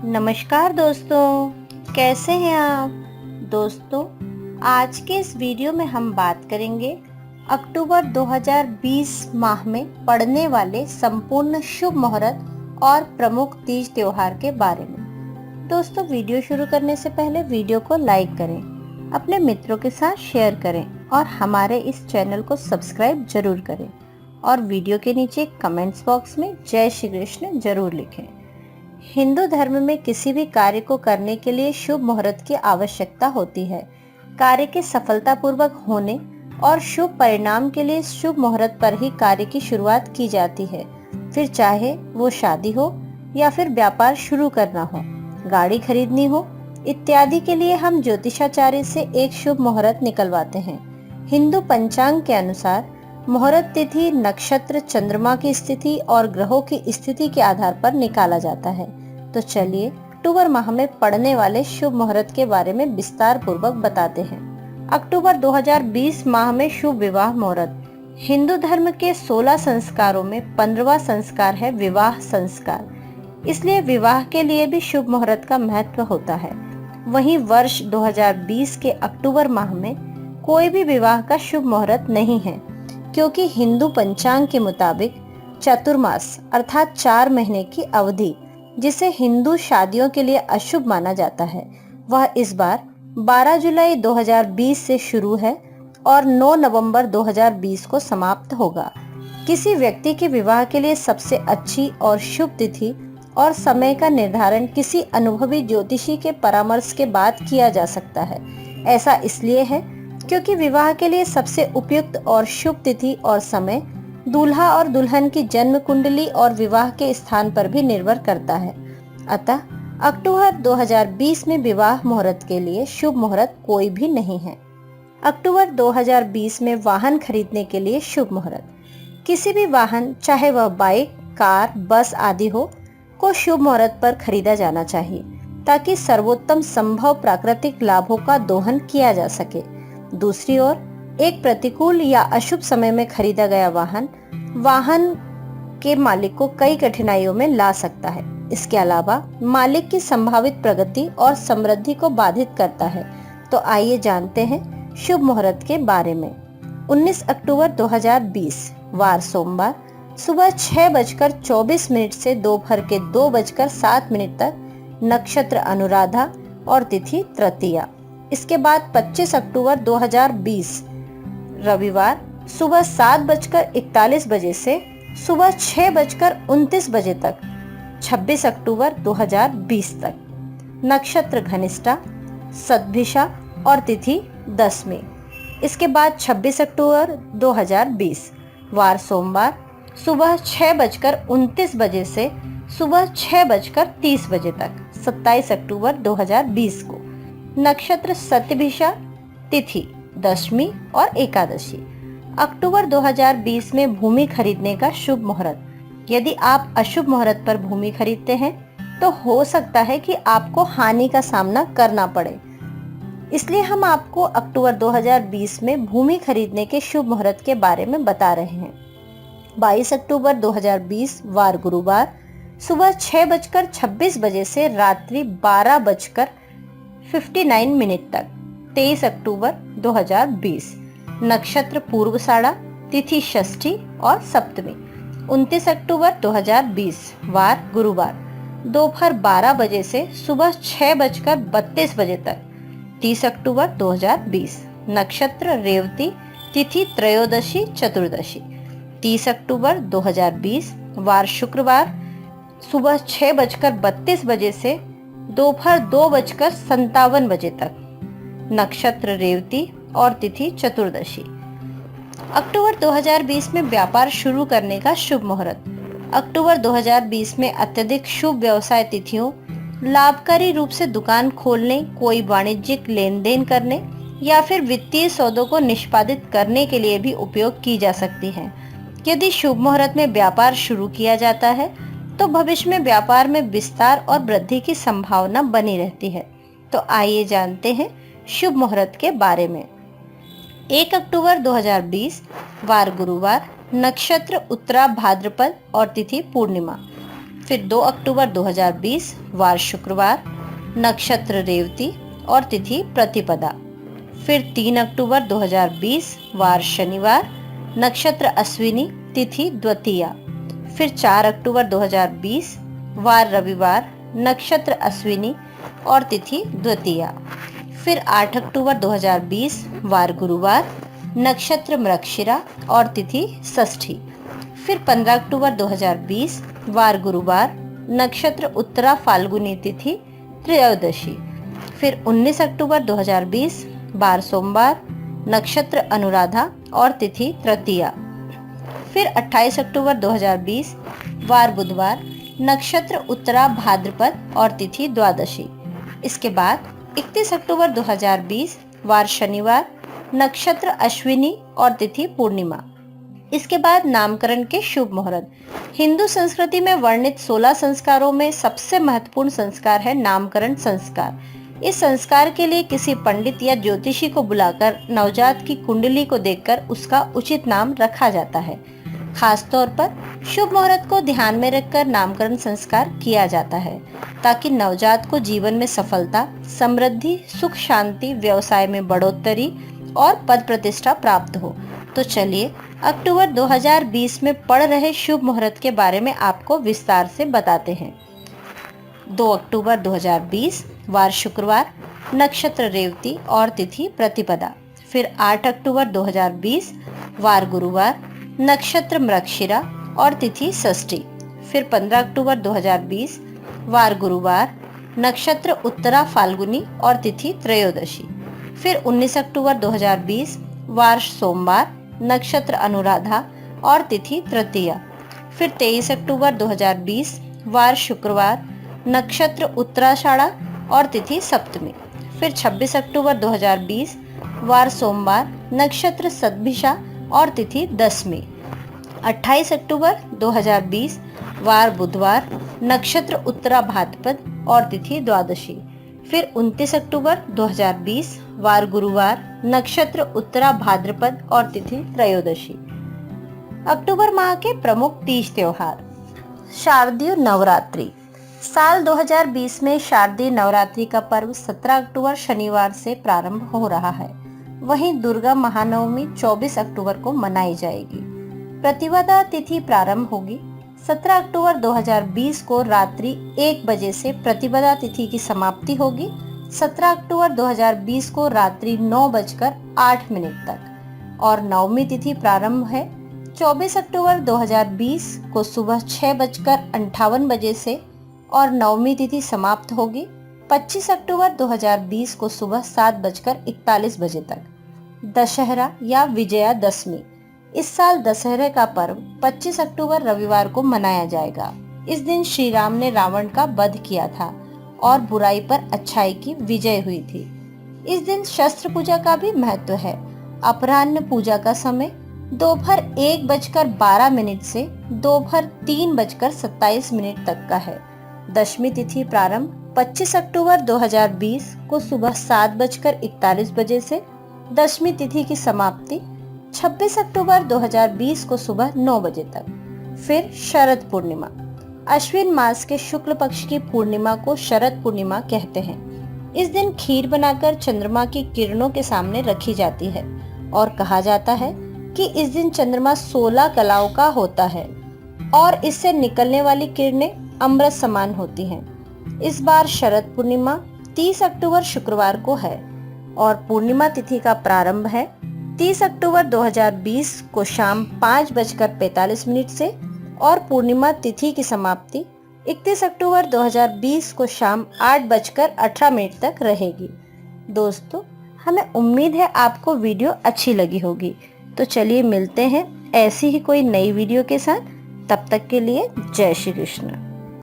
नमस्कार दोस्तों, कैसे हैं आप। दोस्तों, आज के इस वीडियो में हम बात करेंगे अक्टूबर 2020 माह में पड़ने वाले संपूर्ण शुभ मुहूर्त और प्रमुख तीज त्योहार के बारे में। दोस्तों, वीडियो शुरू करने से पहले वीडियो को लाइक करें, अपने मित्रों के साथ शेयर करें और हमारे इस चैनल को सब्सक्राइब जरूर करें और वीडियो के नीचे कमेंट्स बॉक्स में जय श्री कृष्ण जरूर लिखें। हिंदू धर्म में किसी भी कार्य को करने के लिए शुभ मुहूर्त की आवश्यकता होती है। कार्य के सफलतापूर्वक होने और शुभ परिणाम के लिए शुभ मुहूर्त पर ही कार्य की शुरुआत की जाती है। फिर चाहे वो शादी हो या फिर व्यापार शुरू करना हो, गाड़ी खरीदनी हो इत्यादि के लिए हम ज्योतिषाचार्य से एक शुभ मुहूर्त निकलवाते हैं। हिंदू पंचांग के अनुसार मुहूर्त तिथि नक्षत्र, चंद्रमा की स्थिति और ग्रहों की स्थिति के आधार पर निकाला जाता है। तो चलिए अक्टूबर माह में पड़ने वाले शुभ मुहूर्त के बारे में विस्तार पूर्वक बताते हैं। अक्टूबर 2020 माह में शुभ विवाह मुहूर्त। हिंदू धर्म के 16 संस्कारों में 15वां संस्कार है विवाह संस्कार, इसलिए विवाह के लिए भी शुभ मुहूर्त का महत्व होता है। वहीं वर्ष 2020 के अक्टूबर माह में कोई भी विवाह का शुभ मुहूर्त नहीं है, क्योंकि हिंदू पंचांग के मुताबिक चतुर्मास अर्थात 4 महीने की अवधि, जिसे हिंदू शादियों के लिए अशुभ माना जाता है, वह इस बार 12 जुलाई 2020 से शुरू है और 9 नवंबर 2020 को समाप्त होगा। किसी व्यक्ति के विवाह के लिए सबसे अच्छी और शुभ तिथि और समय का निर्धारण किसी अनुभवी ज्योतिषी के परामर्श के बाद किया जा सकता है। ऐसा इसलिए है क्योंकि विवाह के लिए सबसे उपयुक्त और शुभ तिथि और समय दूल्हा और दुल्हन की जन्म कुंडली और विवाह के स्थान पर भी निर्भर करता है। अतः अक्टूबर 2020 में विवाह मुहूर्त के लिए शुभ मुहूर्त कोई भी नहीं है। अक्टूबर 2020 में वाहन खरीदने के लिए शुभ मुहूर्त। किसी भी वाहन, चाहे वह बाइक, कार, बस आदि हो, को शुभ मुहूर्त पर खरीदा जाना चाहिए ताकि सर्वोत्तम संभव प्राकृतिक लाभों का दोहन किया जा सके। दूसरी ओर एक प्रतिकूल या अशुभ समय में खरीदा गया वाहन के मालिक को कई कठिनाइयों में ला सकता है। इसके अलावा मालिक की संभावित प्रगति और समृद्धि को बाधित करता है। तो आइए जानते हैं शुभ मुहूर्त के बारे में। 19 अक्टूबर 2020 वार सोमवार सुबह 6:24 से दोपहर के 2:07 तक नक्षत्र अनुराधा और तिथि तृतीया। इसके बाद 25 अक्टूबर 2020 रविवार सुबह 7:41 से सुबह 6:29 तक 26 अक्टूबर 2020 तक नक्षत्र घनिष्ठा, सतभिषा और तिथि दशमी। इसके बाद 26 अक्टूबर 2020 वार सोमवार सुबह 6:29 से सुबह 6:30 तक 27 अक्टूबर 2020 को नक्षत्र सतभिषा, तिथि दशमी और एकादशी। अक्टूबर 2020 में भूमि खरीदने का शुभ मुहूर्त। यदि आप अशुभ मुहूर्त पर भूमि खरीदते हैं तो हो सकता है कि आपको हानि का सामना करना पड़े। इसलिए हम आपको अक्टूबर 2020 में भूमि खरीदने के शुभ मुहूर्त के बारे में बता रहे हैं। 22 अक्टूबर 2020 वार गुरुवार सुबह 6:26 से रात्रि 12:59 तक 23 अक्टूबर 2020 नक्षत्र पूर्वषाढ़ा, तिथि षष्ठी और सप्तमी। 29 अक्टूबर 2020 वार गुरुवार दोपहर 12 से सुबह 6:32 तक 30 अक्टूबर 2020 नक्षत्र रेवती, तिथि त्रयोदशी चतुर्दशी। 30 अक्टूबर 2020 वार शुक्रवार सुबह 6:32 से दोपहर 2:57 तक नक्षत्र रेवती और तिथि चतुर्दशी। अक्टूबर 2020 में व्यापार शुरू करने का शुभ मुहूर्त। अक्टूबर 2020 में अत्यधिक शुभ व्यवसाय तिथियों, लाभकारी रूप से दुकान खोलने, कोई वाणिज्यिक लेन देन करने या फिर वित्तीय सौदों को निष्पादित करने के लिए भी उपयोग की जा सकती है। यदि शुभ मुहूर्त में व्यापार शुरू किया जाता है तो भविष्य में व्यापार में विस्तार और वृद्धि की संभावना बनी रहती है। तो आइए जानते हैं शुभ मुहूर्त के बारे में। 1 अक्टूबर 2020 वार गुरुवार, नक्षत्र उत्तरा भाद्रपद और तिथि पूर्णिमा। फिर 2 अक्टूबर 2020 वार शुक्रवार, नक्षत्र रेवती और तिथि प्रतिपदा। फिर 3 अक्टूबर 2020 वार शनिवार, नक्षत्र अश्विनी, तिथि द्वितीया। फिर 4 अक्टूबर 2020 वार रविवार, नक्षत्र अश्विनी और तिथि द्वितीया। फिर 8 अक्टूबर 2020 वार गुरुवार, नक्षत्र मृगशिरा और तिथि षष्ठी। फिर 15 अक्टूबर 2020 वार गुरुवार, नक्षत्र उत्तरा फाल्गुनी, तिथि त्रयोदशी। फिर 19 अक्टूबर 2020 वार सोमवार, नक्षत्र अनुराधा और तिथि तृतीया। फिर 28 अक्टूबर 2020 वार बुधवार, नक्षत्र उत्तरा भाद्रपद और तिथि द्वादशी। इसके बाद 31 अक्टूबर 2020 वार शनिवार, नक्षत्र अश्विनी और तिथि पूर्णिमा। इसके बाद नामकरण के शुभ मुहूर्त। हिंदू संस्कृति में वर्णित 16 संस्कारों में सबसे महत्वपूर्ण संस्कार है नामकरण संस्कार। इस संस्कार के लिए किसी पंडित या ज्योतिषी को बुलाकर नवजात की कुंडली को देखकर उसका उचित नाम रखा जाता है। खासतौर पर शुभ मुहूर्त को ध्यान में रखकर नामकरण संस्कार किया जाता है ताकि नवजात को जीवन में सफलता, समृद्धि, सुख, शांति, व्यवसाय में बढ़ोतरी और पद प्रतिष्ठा प्राप्त हो। तो चलिए अक्टूबर 2020 में पड़ रहे शुभ मुहूर्त के बारे में आपको विस्तार से बताते हैं। 2 अक्टूबर 2020 वार शुक्रवार, नक्षत्र रेवती और तिथि प्रतिपदा। फिर 8 अक्टूबर 2020 वार गुरुवार, नक्षत्र मृगशिरा और तिथि षष्ठी। फिर 15 अक्टूबर 2020 वार गुरुवार, नक्षत्र उत्तरा फाल्गुनी और तिथि त्रयोदशी। फिर 19 अक्टूबर 2020 वार सोमवार, नक्षत्र अनुराधा और तिथि तृतीया। फिर 23 अक्टूबर 2020 वार शुक्रवार, नक्षत्र उत्तराषाढ़ा और तिथि सप्तमी। फिर 26 अक्टूबर 2020 वार सोमवार, नक्षत्र सतभिषा और तिथि दसवीं। 28 अक्टूबर 2020 वार बुधवार, नक्षत्र उत्तरा भाद्रपद और तिथि द्वादशी। फिर 29 अक्टूबर 2020 वार गुरुवार, नक्षत्र उत्तरा भाद्रपद और तिथि त्रयोदशी। अक्टूबर माह के प्रमुख तीज त्योहार। शारदीय नवरात्रि। साल 2020 में शारदीय नवरात्रि का पर्व 17 अक्टूबर शनिवार से प्रारंभ हो रहा है। वहीं दुर्गा महानवमी 24 अक्टूबर को मनाई जाएगी। प्रतिपदा तिथि प्रारंभ होगी 17 अक्टूबर 2020 को रात्रि 1 बजे से प्रतिपदा तिथि की समाप्ति होगी 17 अक्टूबर 2020 को रात्रि 9:08 तक और नवमी तिथि प्रारंभ है 24 अक्टूबर 2020 को सुबह 6:58 बजे से और नवमी तिथि समाप्त होगी 25 अक्टूबर 2020 को सुबह 7:41 बजे तक। दशहरा या विजयादशमी। इस साल दशहरे का पर्व 25 अक्टूबर रविवार को मनाया जाएगा। इस दिन श्री राम ने रावण का वध किया था और बुराई पर अच्छाई की विजय हुई थी। इस दिन शस्त्र पूजा का भी महत्व है। अपराह्न पूजा का समय दोपहर 1:12 से दोपहर 3:27 तक का है। दशमी तिथि प्रारंभ 25 अक्टूबर 2020 को सुबह 7:41 बजे से दशमी तिथि की समाप्ति 26 अक्टूबर 2020 को सुबह 9 बजे तक। फिर शरद पूर्णिमा। अश्विन मास के शुक्ल पक्ष की पूर्णिमा को शरद पूर्णिमा कहते हैं। इस दिन खीर बनाकर चंद्रमा की किरणों के सामने रखी जाती है और कहा जाता है कि इस दिन चंद्रमा 16 कलाओं का होता है और इससे निकलने वाली किरणें अमृत समान होती हैं। इस बार शरद पूर्णिमा 30 अक्टूबर शुक्रवार को है और पूर्णिमा तिथि का प्रारंभ है 30 अक्टूबर 2020 को शाम 5:45 से और पूर्णिमा तिथि की समाप्ति 31 अक्टूबर 2020 को शाम 8:18 तक रहेगी। दोस्तों, हमें उम्मीद है आपको वीडियो अच्छी लगी होगी। तो चलिए मिलते हैं ऐसी ही कोई नई वीडियो के साथ। तब तक के लिए जय श्री कृष्ण।